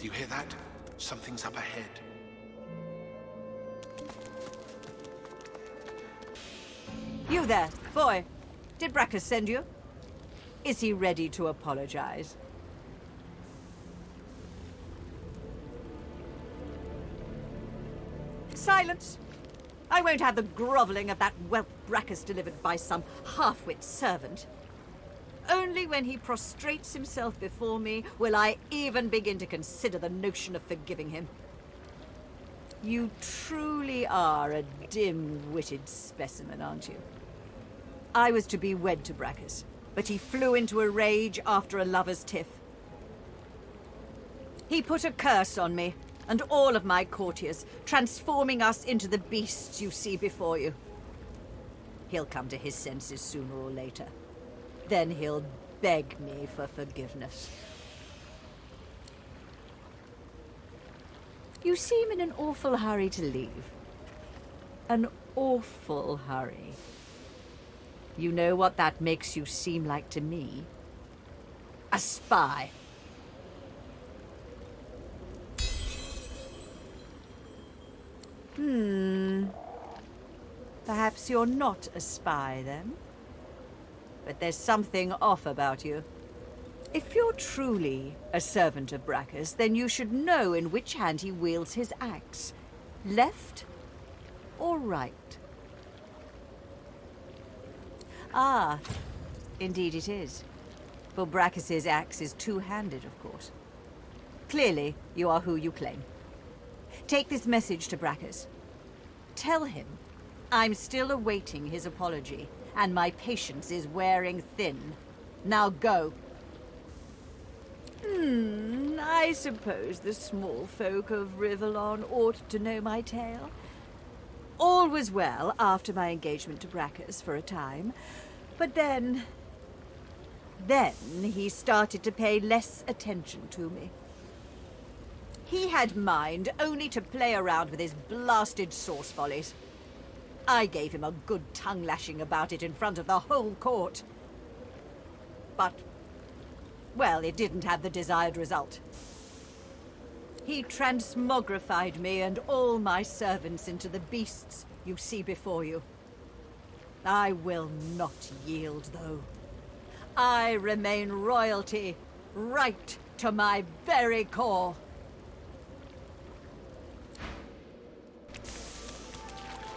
Do you hear that? Something's up ahead. You there, boy. Did Brackus send you? Is he ready to apologize? Silence! I won't have the grovelling of that whelp Brackus delivered by some half-wit servant. Only when he prostrates himself before me will I even begin to consider the notion of forgiving him. You truly are a dim-witted specimen, aren't you? I was to be wed to Brackus, but he flew into a rage after a lover's tiff. He put a curse on me and all of my courtiers, transforming us into the beasts you see before you. He'll come to his senses sooner or later. Then he'll beg me for forgiveness. You seem in an awful hurry to leave. An awful hurry. You know what that makes you seem like to me? A spy. Perhaps you're not a spy, then? But there's something off about you. If you're truly a servant of Brackus, then you should know in which hand he wields his axe. Left or right? Ah, indeed it is. For Brackus's axe is two-handed, of course. Clearly, you are who you claim. Take this message to Brackus. Tell him I'm still awaiting his apology, and my patience is wearing thin. Now go. I suppose the small folk of Rivellon ought to know my tale. All was well after my engagement to Brackus for a time, but then he started to pay less attention to me. He had mind only to play around with his blasted sauce follies. I gave him a good tongue-lashing about it in front of the whole court. But, well, it didn't have the desired result. He transmogrified me and all my servants into the beasts you see before you. I will not yield, though. I remain royalty, right to my very core.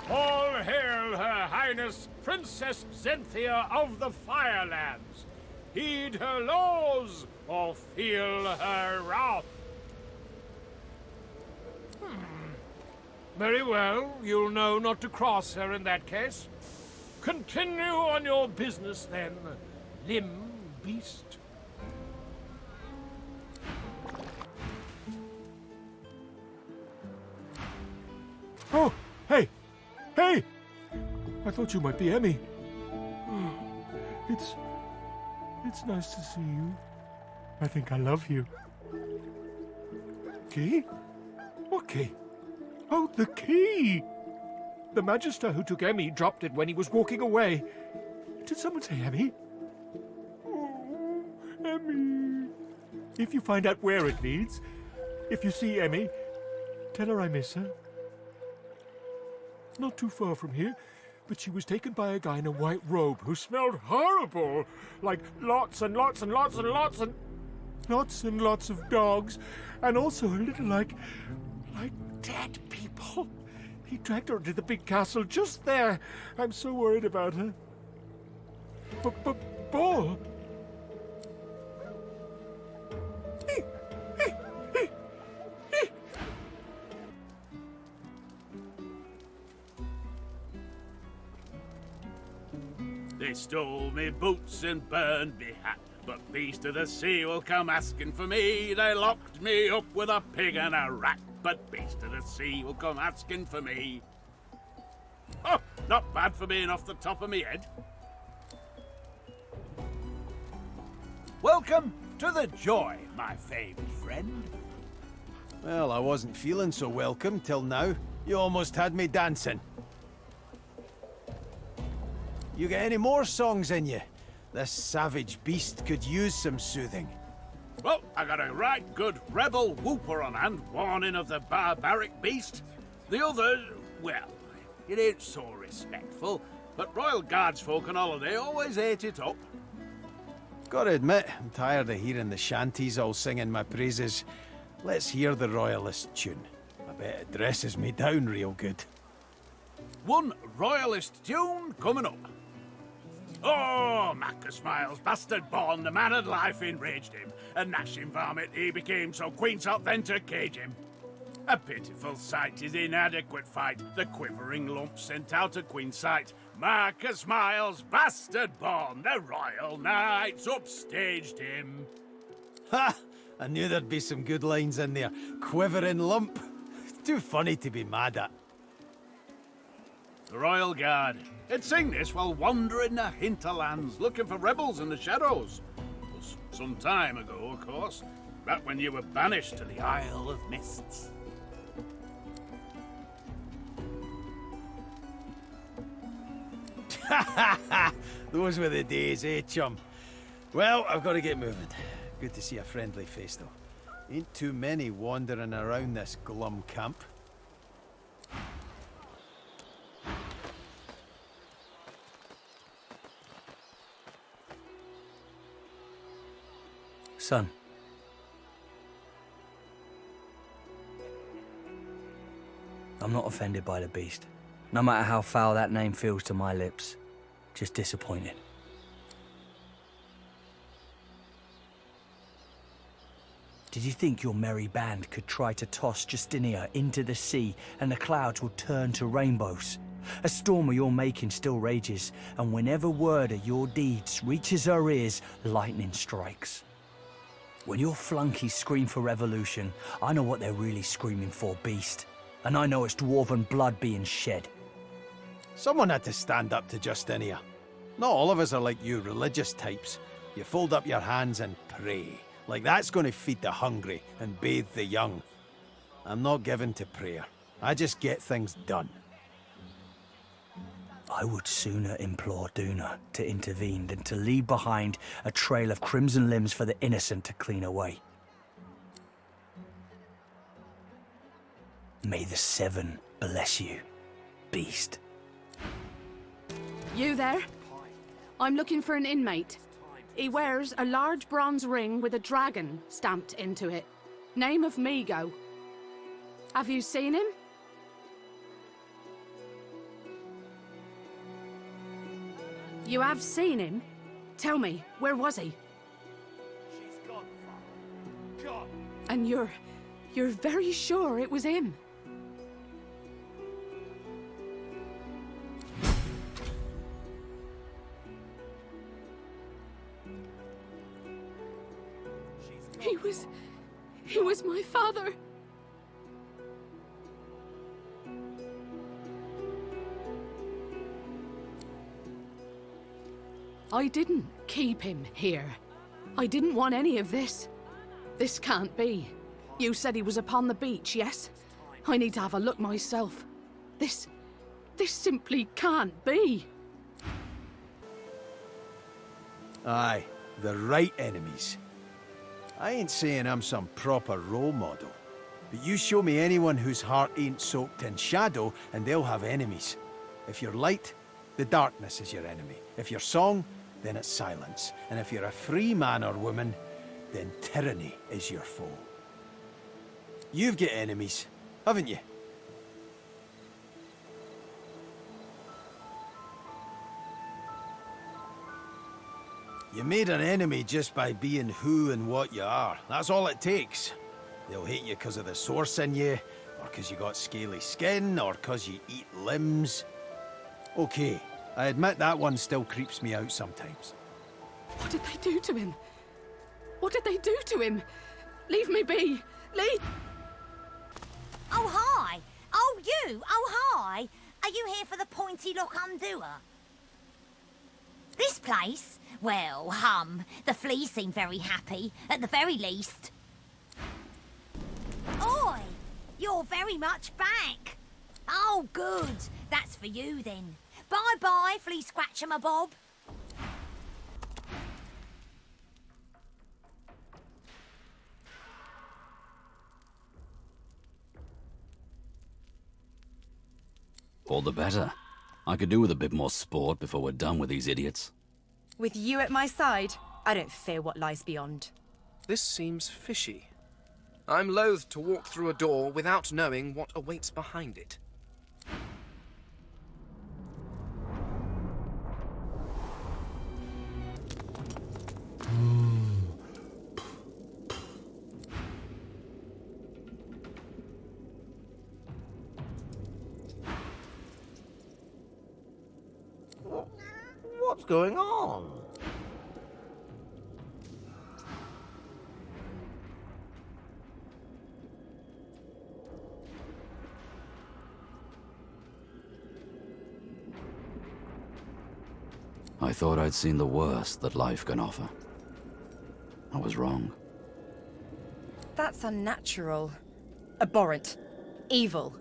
All hail Her Highness Princess Zenthia of the Firelands. Heed her laws or feel her wrath. Very well, you'll know not to cross her in that case. Continue on your business then, limb beast. Oh, hey! Hey! I thought you might be Emmy. It's nice to see you. I think I love you. Key? What key? Oh, the key! The Magister who took Emmy dropped it when he was walking away. Did someone say Emmy? Oh, Emmy. If you find out where it leads, if you see Emmy, tell her I miss her. Not too far from here, but she was taken by a guy in a white robe who smelled horrible. Like lots and lots and lots and lots and lots and lots of dogs. And also a little like dead people. He dragged her into the big castle just there. I'm so worried about her. But Bob... They stole me boots and burned me hat, but Beast of the Sea will come asking for me. They locked me up with a pig and a rat, but Beast of the Sea will come asking for me. Oh, not bad for being off the top of me head. Welcome to the Joy, my famed friend. Well, I wasn't feeling so welcome till now. You almost had me dancing. You got any more songs in you? This savage beast could use some soothing. Well, I got a right good rebel whooper on hand, warning of the barbaric beast. The other, well, it ain't so respectful, but Royal Guards folk on holiday always ate it up. Gotta admit, I'm tired of hearing the shanties all singing my praises. Let's hear the Royalist tune. I bet it dresses me down real good. One Royalist tune coming up. Oh, Macca Smiles, bastard born, the man of life enraged him. A gnashing varmint he became, so Queen sought then to cage him. A pitiful sight, his inadequate fight, the quivering lump sent out of Queen's sight. Macca Smiles, bastard born, the royal knights upstaged him. Ha! I knew there'd be some good lines in there. Quivering lump. Too funny to be mad at. The Royal Guard. They'd sing this while wandering the hinterlands, looking for rebels in the shadows. Was some time ago, of course. Back when you were banished to the Isle of Mists. Those were the days, eh, chum? Well, I've got to get moving. Good to see a friendly face, though. Ain't too many wandering around this glum camp. Son. I'm not offended by the beast. No matter how foul that name feels to my lips. Just disappointed. Did you think your merry band could try to toss Justinia into the sea and the clouds would turn to rainbows? A storm of your making still rages, and whenever word of your deeds reaches our ears, lightning strikes. When your flunkies scream for revolution, I know what they're really screaming for, beast. And I know it's dwarven blood being shed. Someone had to stand up to Justinia. Not all of us are like you religious types. You fold up your hands and pray. Like that's going to feed the hungry and bathe the young. I'm not given to prayer. I just get things done. I would sooner implore Duna to intervene than to leave behind a trail of crimson limbs for the innocent to clean away. May the Seven bless you, beast. You there? I'm looking for an inmate. He wears a large bronze ring with a dragon stamped into it. Name of Migo. Have you seen him? You have seen him? Tell me, where was he? She's gone, Father. Gone. And you're very sure it was him? He was my father. I didn't keep him here. I didn't want any of this. This can't be. You said he was upon the beach, yes? I need to have a look myself. This simply can't be. Aye, the right enemies. I ain't saying I'm some proper role model, but you show me anyone whose heart ain't soaked in shadow and they'll have enemies. If you're light, the darkness is your enemy. If you're song, then it's silence. And if you're a free man or woman, then tyranny is your foe. You've got enemies, haven't you? You made an enemy just by being who and what you are. That's all it takes. They'll hate you because of the source in you, or because you got scaly skin, or because you eat limbs. Okay, I admit that one still creeps me out sometimes. What did they do to him? What did they do to him? Leave me be. Leave... Oh, hi. Oh, you. Oh, hi. Are you here for the pointy lock undoer? This place? Well, the fleas seem very happy, at the very least. Oi! You're very much back. Oh, good. That's for you, then. Bye-bye, flea scratcher my bob. All the better. I could do with a bit more sport before we're done with these idiots. With you at my side, I don't fear what lies beyond. This seems fishy. I'm loath to walk through a door without knowing what awaits behind it. What's going on? I thought I'd seen the worst that life can offer. I was wrong. That's unnatural. Abhorrent. Evil.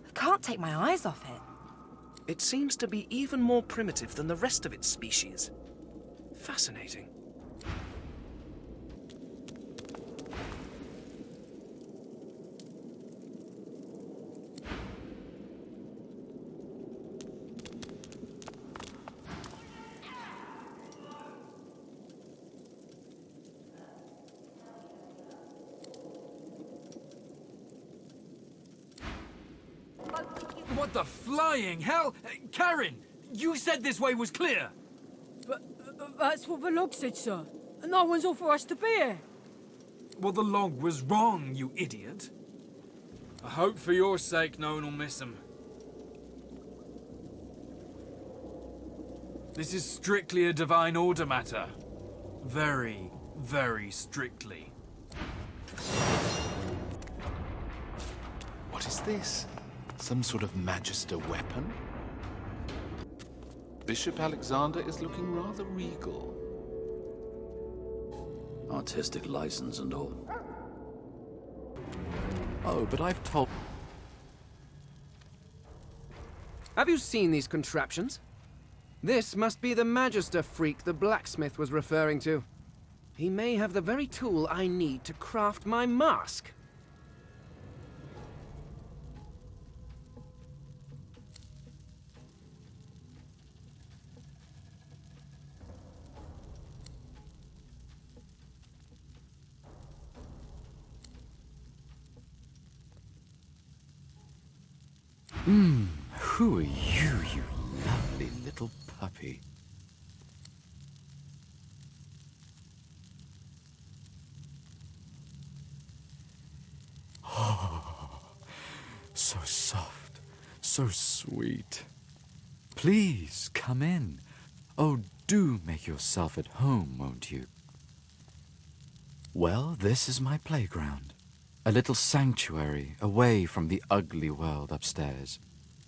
I can't take my eyes off it. It seems to be even more primitive than the rest of its species. Fascinating. What the flying hell? Karen, you said this way was clear. But that's what the log said, sir. No one's authorized to be here. Well, the log was wrong, you idiot. I hope for your sake no one will miss him. This is strictly a divine order matter. Very, very strictly. What is this? Some sort of magister weapon? Bishop Alexander is looking rather regal. Artistic license and all. Oh, but I've told... Have you seen these contraptions? This must be the Magister freak the blacksmith was referring to. He may have the very tool I need to craft my mask. Who are you, you lovely little puppy? Oh, so soft, so sweet. Please, come in. Oh, do make yourself at home, won't you? Well, this is my playground. A little sanctuary away from the ugly world upstairs.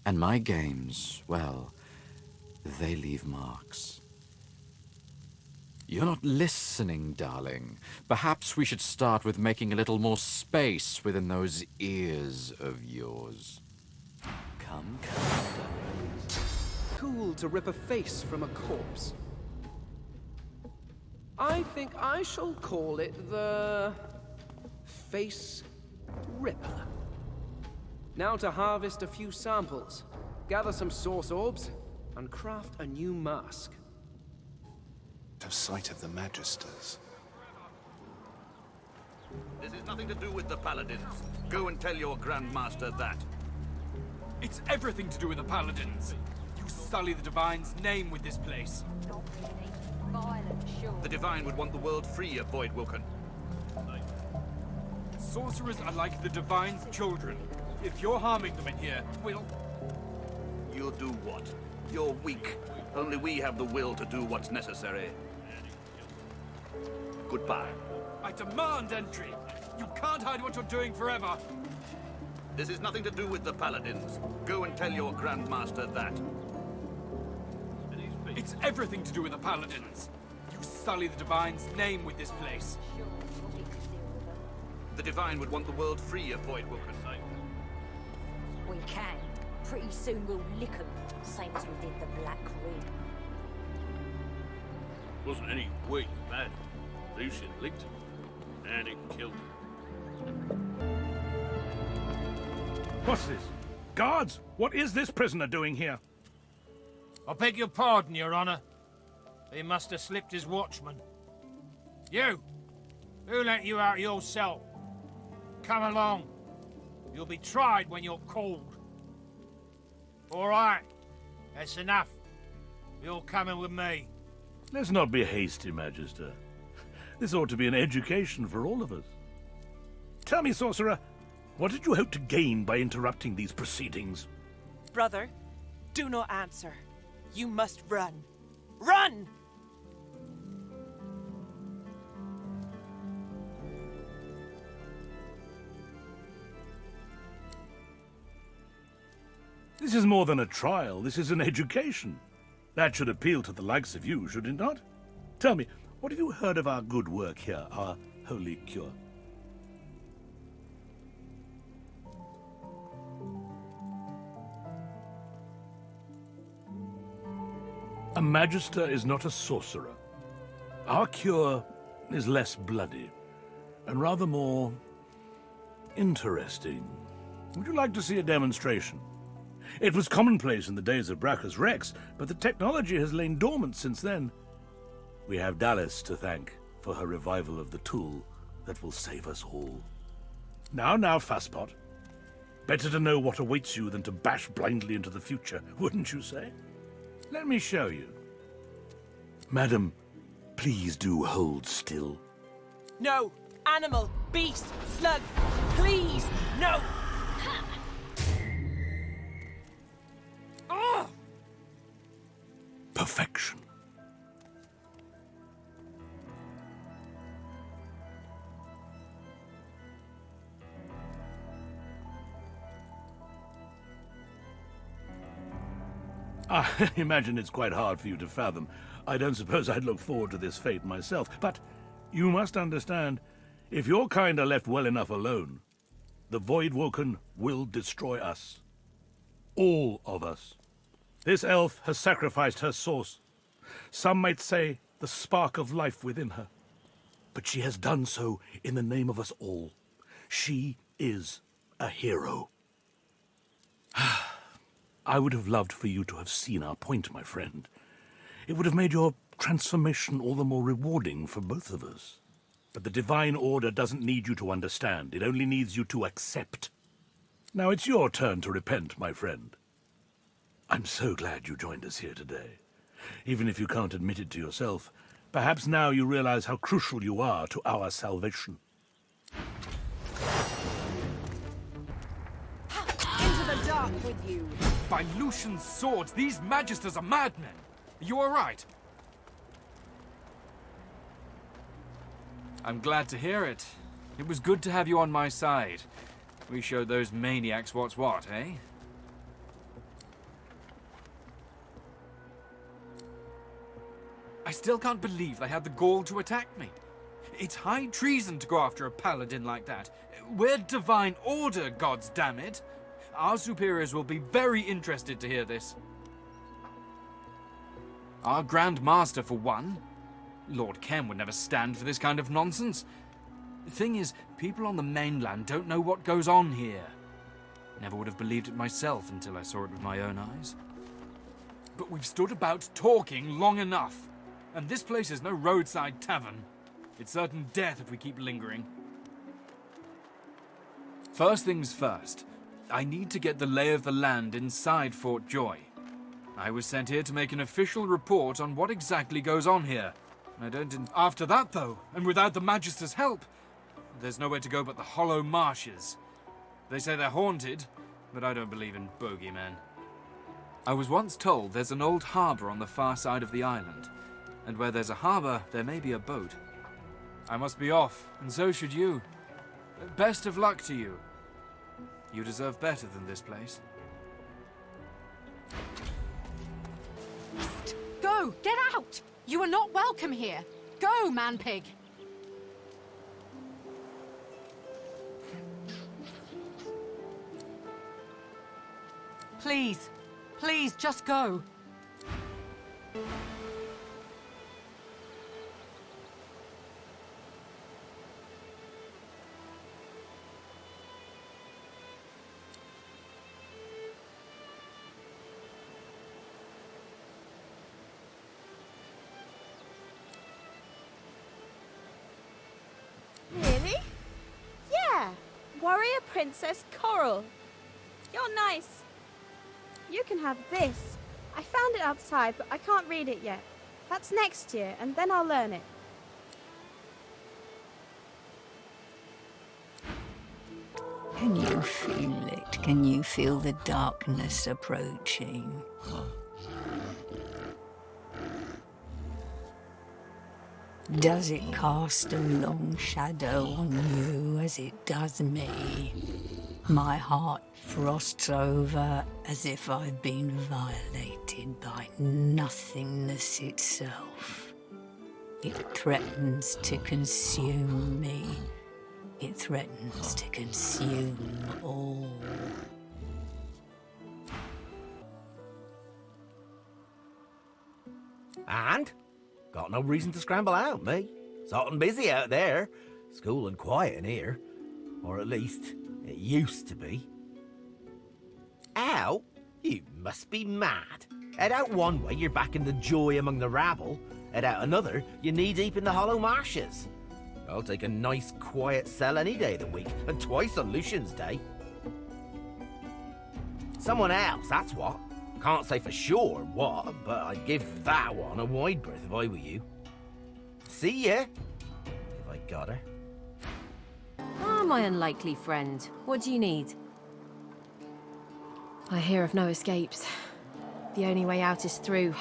And my games, well, they leave marks. You're not listening, darling. Perhaps we should start with making a little more space within those ears of yours. Come, come. Cool to rip a face from a corpse. I think I shall call it the... Face Ripper. Now to harvest a few samples, gather some source orbs, and craft a new mask. Have sight of the Magisters. This is nothing to do with the Paladins. Go and tell your Grand Master that. It's everything to do with the Paladins. You sully the Divine's name with this place. The Divine would want the world free of Void Wilken. Sorcerers are like the Divine's children. If you're harming them in here, we'll... You'll do what? You're weak. Only we have the will to do what's necessary. Goodbye. I demand entry! You can't hide what you're doing forever! This is nothing to do with the Paladins. Go and tell your Grand Master that. It's everything to do with the Paladins. You sully the Divine's name with this place. The Divine would want the world free of Void Wilken. We can. Pretty soon we'll lick 'em, same as we did the Black Ring. Wasn't any way bad. Lucian licked him, and it killed him. What's this? Guards, what is this prisoner doing here? I beg your pardon, Your Honor. He must have slipped his watchman. You! Who let you out of your cell? Come along. You'll be tried when you're called. All right. That's enough. You're coming with me. Let's not be hasty, Magister. This ought to be an education for all of us. Tell me, sorcerer, what did you hope to gain by interrupting these proceedings? Brother, do not answer. You must run. Run! This is more than a trial. This is an education. That should appeal to the likes of you, should it not? Tell me, what have you heard of our good work here, our holy cure? A magister is not a sorcerer. Our cure is less bloody, and rather more interesting. Would you like to see a demonstration? It was commonplace in the days of Brachus Rex, but the technology has lain dormant since then. We have Dallas to thank for her revival of the tool that will save us all. Now, Fasspot. Better to know what awaits you than to bash blindly into the future, wouldn't you say? Let me show you. Madam, please do hold still. No! Animal! Beast! Slug! Please! No! Perfection. I imagine it's quite hard for you to fathom. I don't suppose I'd look forward to this fate myself, but you must understand, if your kind are left well enough alone, the Voidwoken will destroy us. All of us. This elf has sacrificed her source. Some might say the spark of life within her. But she has done so in the name of us all. She is a hero. I would have loved for you to have seen our point, my friend. It would have made your transformation all the more rewarding for both of us. But the Divine Order doesn't need you to understand. It only needs you to accept. Now it's your turn to repent, my friend. I'm so glad you joined us here today. Even if you can't admit it to yourself, perhaps now you realize how crucial you are to our salvation. Into the dark with you. By Lucian's swords, these magisters are madmen. Are you all right? I'm glad to hear it. It was good to have you on my side. We showed those maniacs what's what, eh? I still can't believe they had the gall to attack me. It's high treason to go after a paladin like that. We're Divine Order, gods damn it. Our superiors will be very interested to hear this. Our Grand Master, for one. Lord Ken would never stand for this kind of nonsense. The thing is, people on the mainland don't know what goes on here. Never would have believed it myself until I saw it with my own eyes. But we've stood about talking long enough. And this place is no roadside tavern. It's certain death if we keep lingering. First things first, I need to get the lay of the land inside Fort Joy. I was sent here to make an official report on what exactly goes on here. I don't... After that, though, and without the Magister's help, there's nowhere to go but the hollow marshes. They say they're haunted, but I don't believe in bogeymen. I was once told there's an old harbour on the far side of the island. And where there's a harbour, there may be a boat. I must be off, and so should you. Best of luck to you. You deserve better than this place. Go! Get out! You are not welcome here. Go, man-pig! Please. Please, just go. Princess Coral. You're nice. You can have this. I found it outside, but I can't read it yet. That's next year, and then I'll learn it. Can you feel it? Can you feel the darkness approaching? Does it cast a long shadow on you as it does me? My heart frosts over as if I've been violated by nothingness itself. It threatens to consume me. It threatens to consume all. And? Got no reason to scramble out, me. It's hot and busy out there. It's cool and quiet in here. Or at least, it used to be. Ow? You must be mad. Head out one way, you're back in the joy among the rabble. Head out another, you're knee-deep in the hollow marshes. I'll take a nice, quiet cell any day of the week, and twice on Lucian's Day. Someone else, that's what. Can't say for sure what, but I'd give that one a wide berth if I were you. See ya, if I got her. Ah, my unlikely friend. What do you need? I hear of no escapes. The only way out is through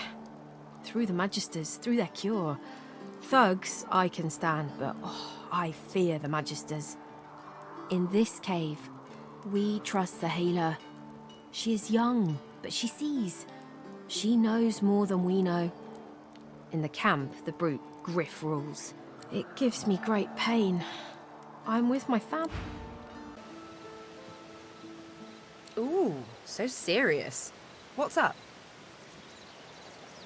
the Magisters, through their cure. Thugs I can stand, but I fear the Magisters. In this cave, we trust the healer. She is young, but she sees. She knows more than we know. In the camp, the brute Griff rules. It gives me great pain. I'm with my fam. Ooh, so serious. What's up?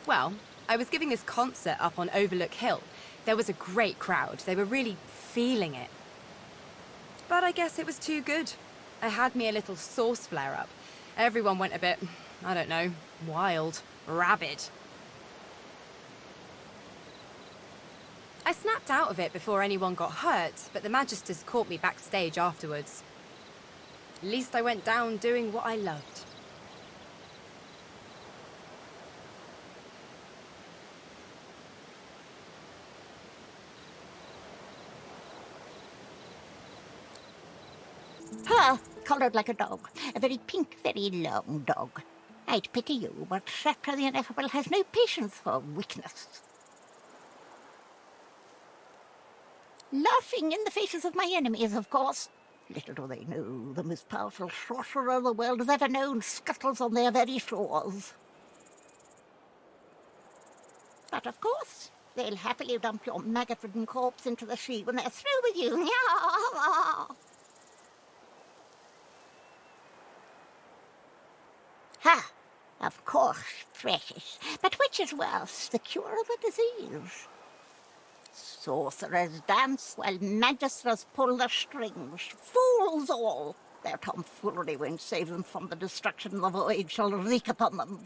Well, I was giving this concert up on Overlook Hill. There was a great crowd. They were really feeling it. But I guess it was too good. I had me a little sauce flare-up. Everyone went a bit, I don't know, wild, rabid. I snapped out of it before anyone got hurt, but the Magisters caught me backstage afterwards. At least I went down doing what I loved. Her, coloured like a dog. A very pink, very long dog. I'd pity you, but Shakra the Ineffable has no patience for weakness. Laughing in the faces of my enemies, of course. Little do they know, the most powerful sorcerer the world has ever known scuttles on their very shores. But of course, they'll happily dump your maggot-ridden corpse into the sea when they're through with you. Ha! Of course, precious. But which is worse, the cure or the disease? Sorcerers dance while magisters pull the strings. Fools all! Their tomfoolery won't save them from the destruction the void shall wreak upon them.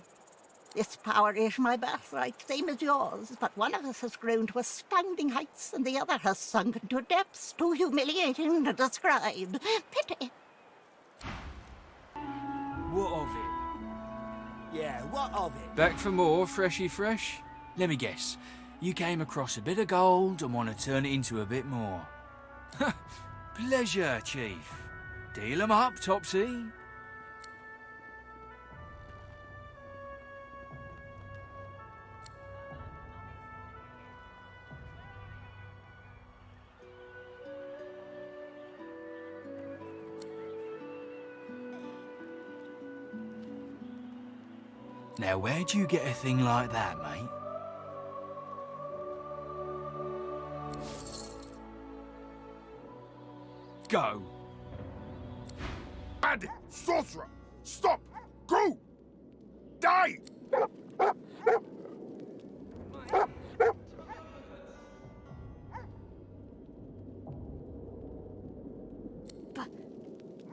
This power is my birthright, same as yours, but one of us has grown to astounding heights and the other has sunk into depths too humiliating to describe. Pity. What of it? Yeah, what of it? Back for more, freshy fresh? Let me guess. You came across a bit of gold and want to turn it into a bit more. Pleasure, Chief. Deal 'em up, Topsy. Now, where'd you get a thing like that, mate? Go. Bandit! Sorcerer! Stop! Go! Die!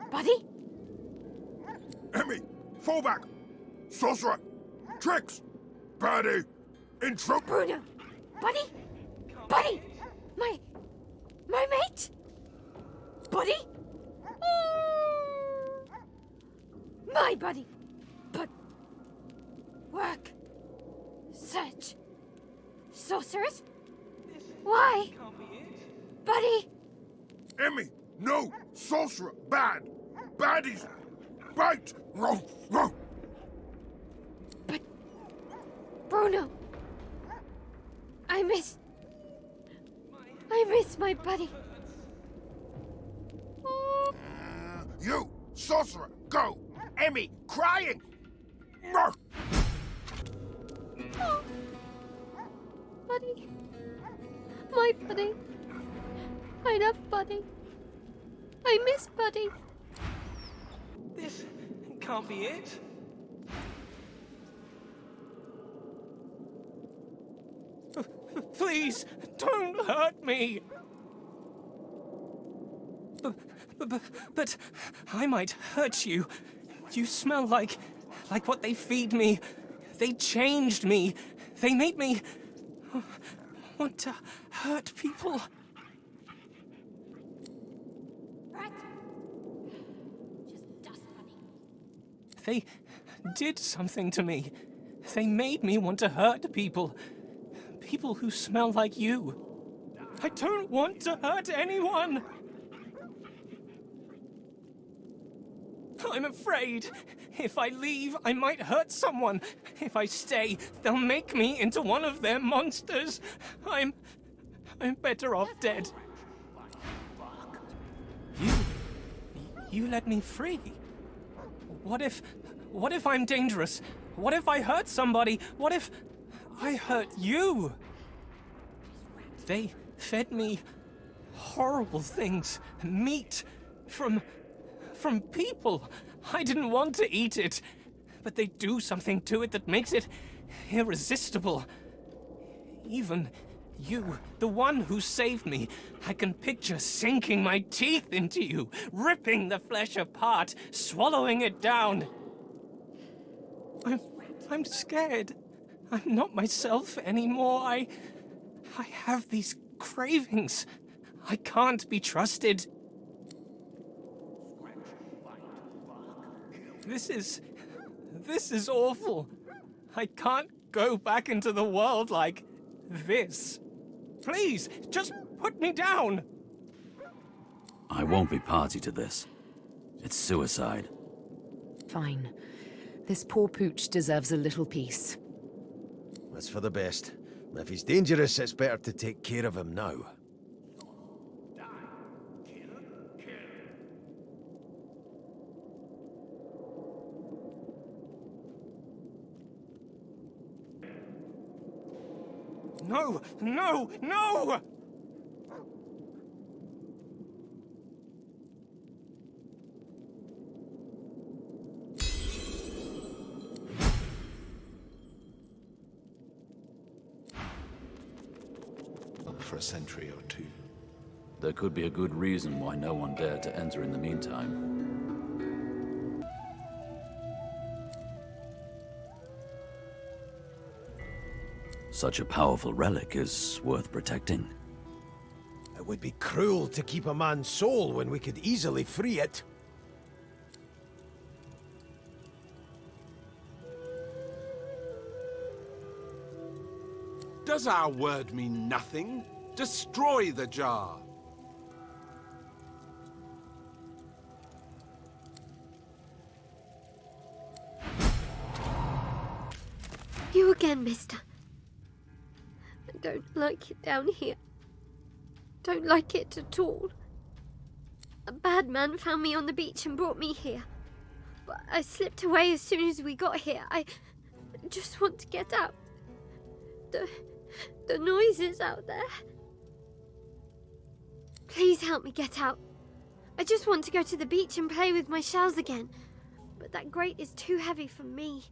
Buddy? Emmy! Fall back! Sorcerer! Tricks! Birdie! Intruder! Bruno! Buddy? Buddy! My mate? Buddy? buddy. But... work. Search. Sorcerers? Why? Buddy! Emmy, no! Sorcerer, bad! Baddies! Bite! No, no! But... Bruno! I miss my buddy. You, sorcerer, go! Emmy, crying! No! Oh. Buddy. My buddy. I love Buddy. I miss Buddy. This can't be it. Please, don't hurt me. But I might hurt you. You smell like what they feed me. They changed me. They made me want to hurt people. Right. Just dust, Buddy. They did something to me. They made me want to hurt people. People who smell like you. I don't want to hurt anyone. I'm afraid. If I leave, I might hurt someone. If I stay, they'll make me into one of their monsters. I'm better off dead. You let me free. What if I'm dangerous? What if I hurt somebody? What if I hurt you? They fed me horrible things. Meat from people. I didn't want to eat it, but they do something to it that makes it irresistible. Even you, the one who saved me, I can picture sinking my teeth into you, ripping the flesh apart, swallowing it down. I'm scared. I'm not myself anymore. I have these cravings. I can't be trusted. This is awful. I can't go back into the world like this. Please, just put me down. I won't be party to this. It's suicide. Fine. This poor pooch deserves a little peace. That's for the best. If he's dangerous, it's better to take care of him now. No! No! No! For a century or two. There could be a good reason why no one dared to enter in the meantime. Such a powerful relic is worth protecting. It would be cruel to keep a man's soul when we could easily free it. Does our word mean nothing? Destroy the jar! You again, mister. I don't like it down here. Don't like it at all. A bad man found me on the beach and brought me here. But I slipped away as soon as we got here. I just want to get out. The noises out there. Please help me get out. I just want to go to the beach and play with my shells again. But that grate is too heavy for me.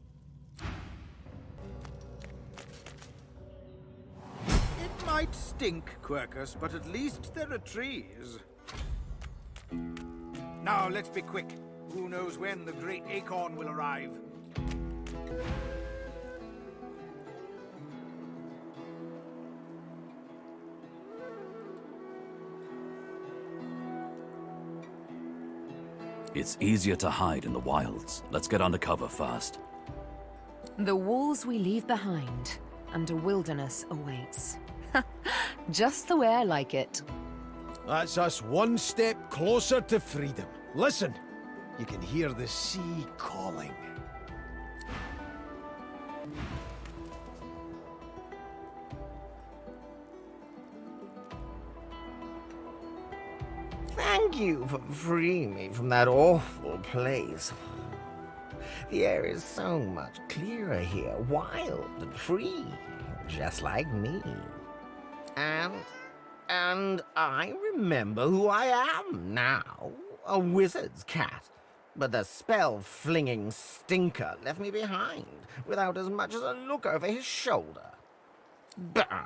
It might stink, Quercus, but at least there are trees. Now, let's be quick. Who knows when the great acorn will arrive? It's easier to hide in the wilds. Let's get under cover first. The walls we leave behind, and a wilderness awaits. Just the way I like it. That's us one step closer to freedom. Listen, you can hear the sea calling. Thank you for freeing me from that awful place. The air is so much clearer here, wild and free, just like me. And I remember who I am now, a wizard's cat. But the spell-flinging stinker left me behind, without as much as a look over his shoulder. Bah!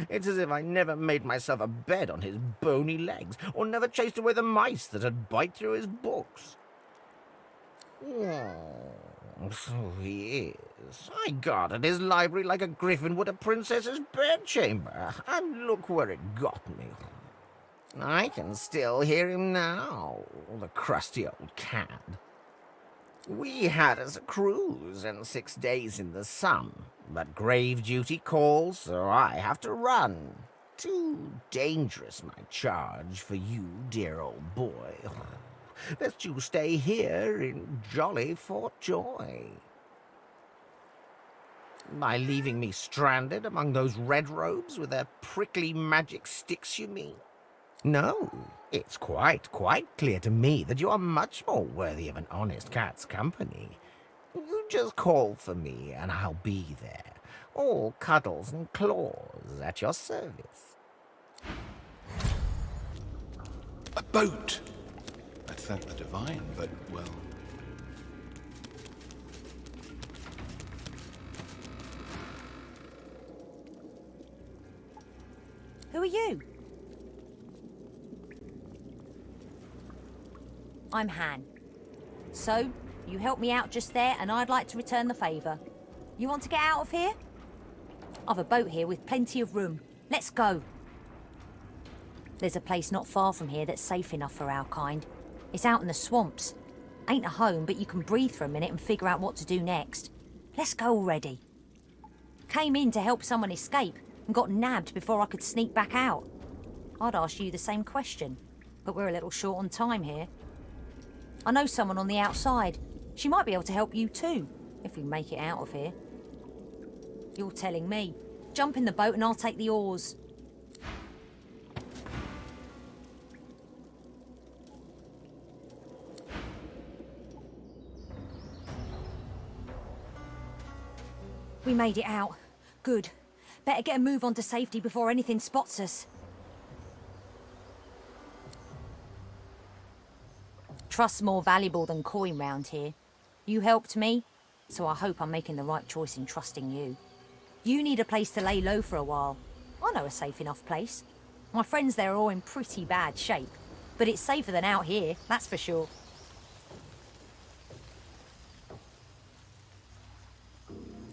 It's as if I never made myself a bed on his bony legs, or never chased away the mice that'd bite through his books. Oh, so he is. I guarded his library like a griffin would a princess's bedchamber, and look where it got me. I can still hear him now, the crusty old cad. We had us a cruise and 6 days in the sun, but grave duty calls, so I have to run. Too dangerous, my charge, for you, dear old boy. Best you stay here in jolly Fort Joy. By leaving me stranded among those red robes with their prickly magic sticks, you mean? No, it's quite clear to me that you are much more worthy of an honest cat's company. You just call for me and I'll be there, all cuddles and claws at your service. A boat! I'd thank the divine, but, well... Who are you? I'm Han. So, you helped me out just there, and I'd like to return the favour. You want to get out of here? I've a boat here with plenty of room. Let's go. There's a place not far from here that's safe enough for our kind. It's out in the swamps. Ain't a home, but you can breathe for a minute and figure out what to do next. Let's go already. Came in to help someone escape and got nabbed before I could sneak back out. I'd ask you the same question, but we're a little short on time here. I know someone on the outside. She might be able to help you too, if we make it out of here. You're telling me. Jump in the boat and I'll take the oars. We made it out. Good. Better get a move on to safety before anything spots us. Trust's more valuable than coin round here. You helped me, so I hope I'm making the right choice in trusting you. You need a place to lay low for a while. I know a safe enough place. My friends there are all in pretty bad shape, but it's safer than out here, that's for sure.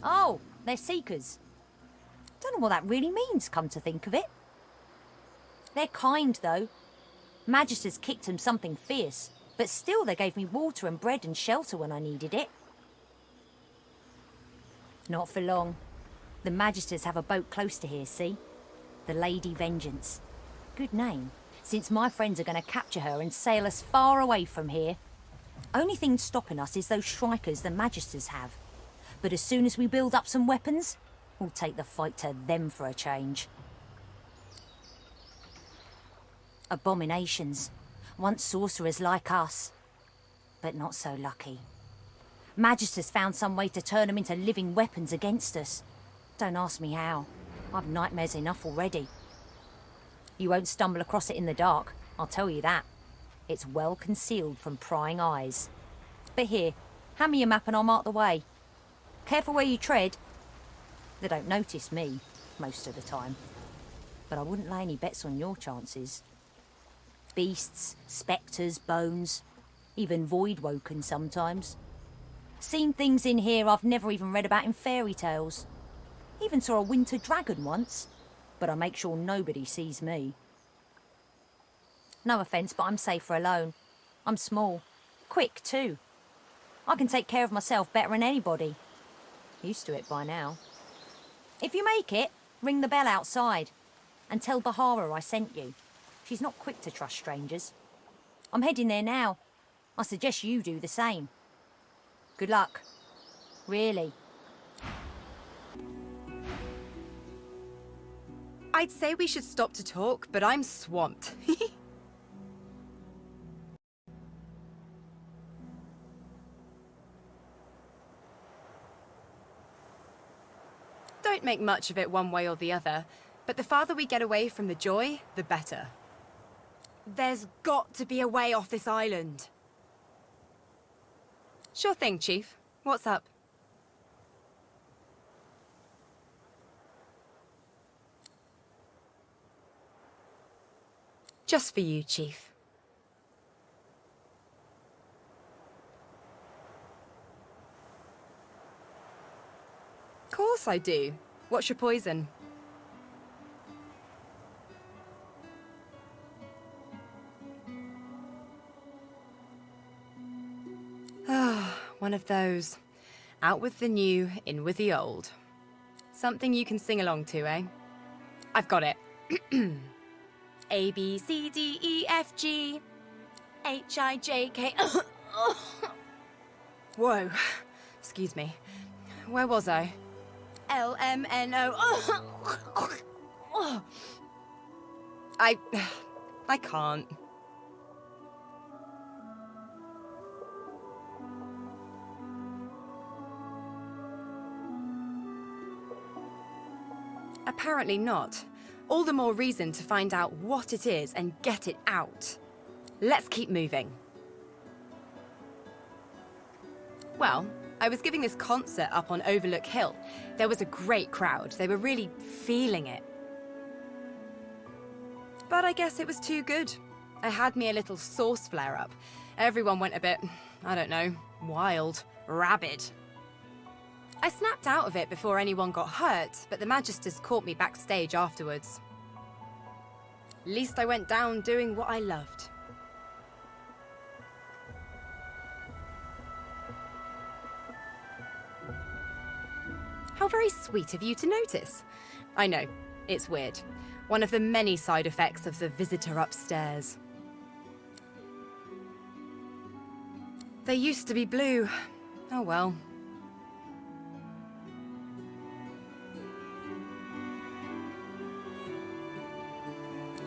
Oh, they're seekers. Don't know what that really means, come to think of it. They're kind, though. Magisters kicked them something fierce, but still they gave me water and bread and shelter when I needed it. Not for long. The Magisters have a boat close to here, see? The Lady Vengeance. Good name, since my friends are going to capture her and sail us far away from here. Only thing stopping us is those Shrikers the Magisters have. But as soon as we build up some weapons, we'll take the fight to them for a change. Abominations. Once sorcerers like us, but not so lucky. Magisters found some way to turn them into living weapons against us. Don't ask me how. I've nightmares enough already. You won't stumble across it in the dark, I'll tell you that. It's well concealed from prying eyes. But here, hand me your map and I'll mark the way. Careful where you tread. They don't notice me, most of the time. But I wouldn't lay any bets on your chances. Beasts, spectres, bones, even void-woken sometimes. Seen things in here I've never even read about in fairy tales. Even saw a winter dragon once, but I make sure nobody sees me. No offence, but I'm safer alone. I'm small. Quick, too. I can take care of myself better than anybody. Used to it by now. If you make it, ring the bell outside and tell Bahara I sent you. She's not quick to trust strangers. I'm heading there now. I suggest you do the same. Good luck. Really. I'd say we should stop to talk, but I'm swamped. Don't make much of it one way or the other, but the farther we get away from the joy, the better. There's got to be a way off this island. Sure thing, Chief. What's up? Just for you, Chief. Of course I do. What's your poison? Ah, one of those. Out with the new, in with the old. Something you can sing along to, eh? I've got it. A, B, C, D, E, F, G, H, I, J, K. Whoa. Excuse me. Where was I? L, M, N, O. I can't. Apparently not. All the more reason to find out what it is and get it out. Let's keep moving. Well, I was giving this concert up on Overlook Hill. There was a great crowd. They were really feeling it. But I guess it was too good. I had me a little sauce flare-up. Everyone went a bit, I don't know, wild, rabid. I snapped out of it before anyone got hurt, but the Magisters caught me backstage afterwards. At least I went down doing what I loved. How very sweet of you to notice. I know, it's weird. One of the many side effects of the visitor upstairs. They used to be blue. Oh well.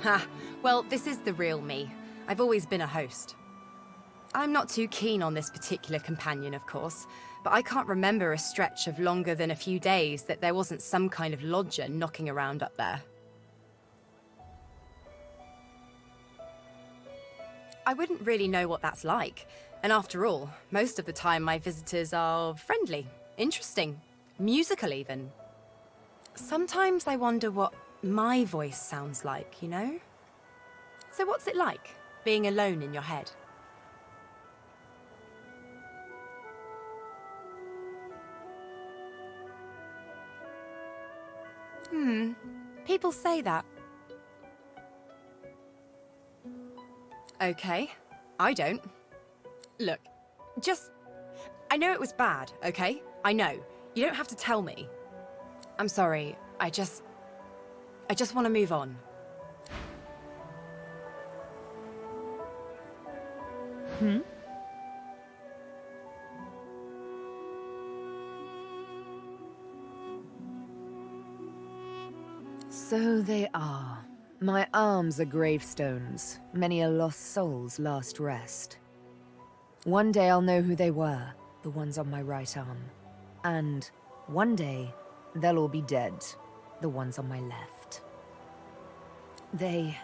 Ha! Well, this is the real me. I've always been a host. I'm not too keen on this particular companion, of course, but I can't remember a stretch of longer than a few days that there wasn't some kind of lodger knocking around up there. I wouldn't really know what that's like, and after all, most of the time my visitors are friendly, interesting, musical even. Sometimes I wonder what my voice sounds like, you know? So what's it like, being alone in your head? People say that. Okay, I don't. Look, I know it was bad, okay? I know. You don't have to tell me. I'm sorry, I just want to move on. So they are. My arms are gravestones, many a lost soul's last rest. One day I'll know who they were, the ones on my right arm. And one day, they'll all be dead, the ones on my left. They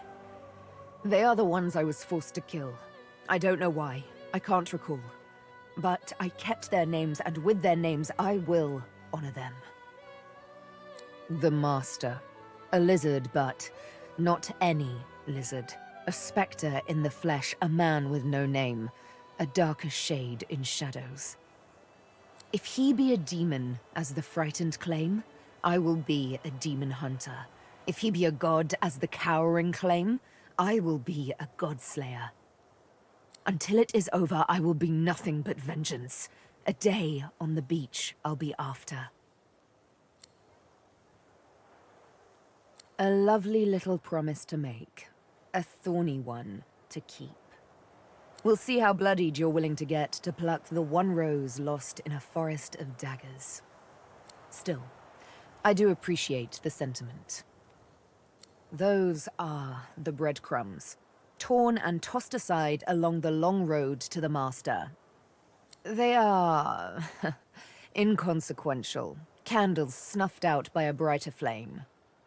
are the ones I was forced to kill. I don't know why. I can't recall. But I kept their names, and with their names, I will honor them. The Master. A lizard, but not any lizard. A spectre in the flesh, a man with no name. A darker shade in shadows. If he be a demon, as the frightened claim, I will be a demon hunter. If he be a god, as the cowering claim, I will be a godslayer. Until it is over, I will be nothing but vengeance. A day on the beach I'll be after. A lovely little promise to make. A thorny one to keep. We'll see how bloodied you're willing to get to pluck the one rose lost in a forest of daggers. Still, I do appreciate the sentiment. Those are the breadcrumbs, torn and tossed aside along the long road to the master. They are inconsequential, candles snuffed out by a brighter flame,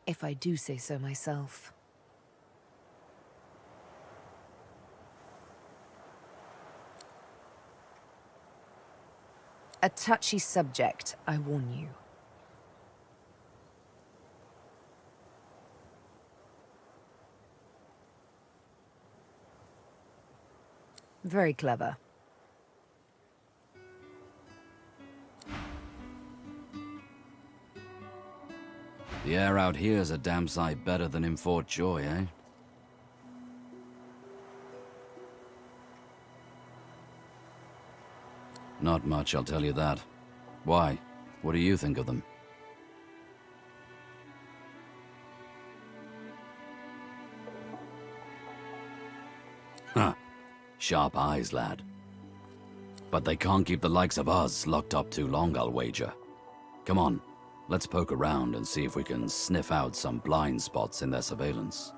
if I do say so myself. A touchy subject, I warn you. Very clever. The air out here's a damn sight better than in Fort Joy, eh? Not much, I'll tell you that. Why? What do you think of them? Huh. Sharp eyes, lad. But they can't keep the likes of us locked up too long, I'll wager. Come on, let's poke around and see if we can sniff out some blind spots in their surveillance.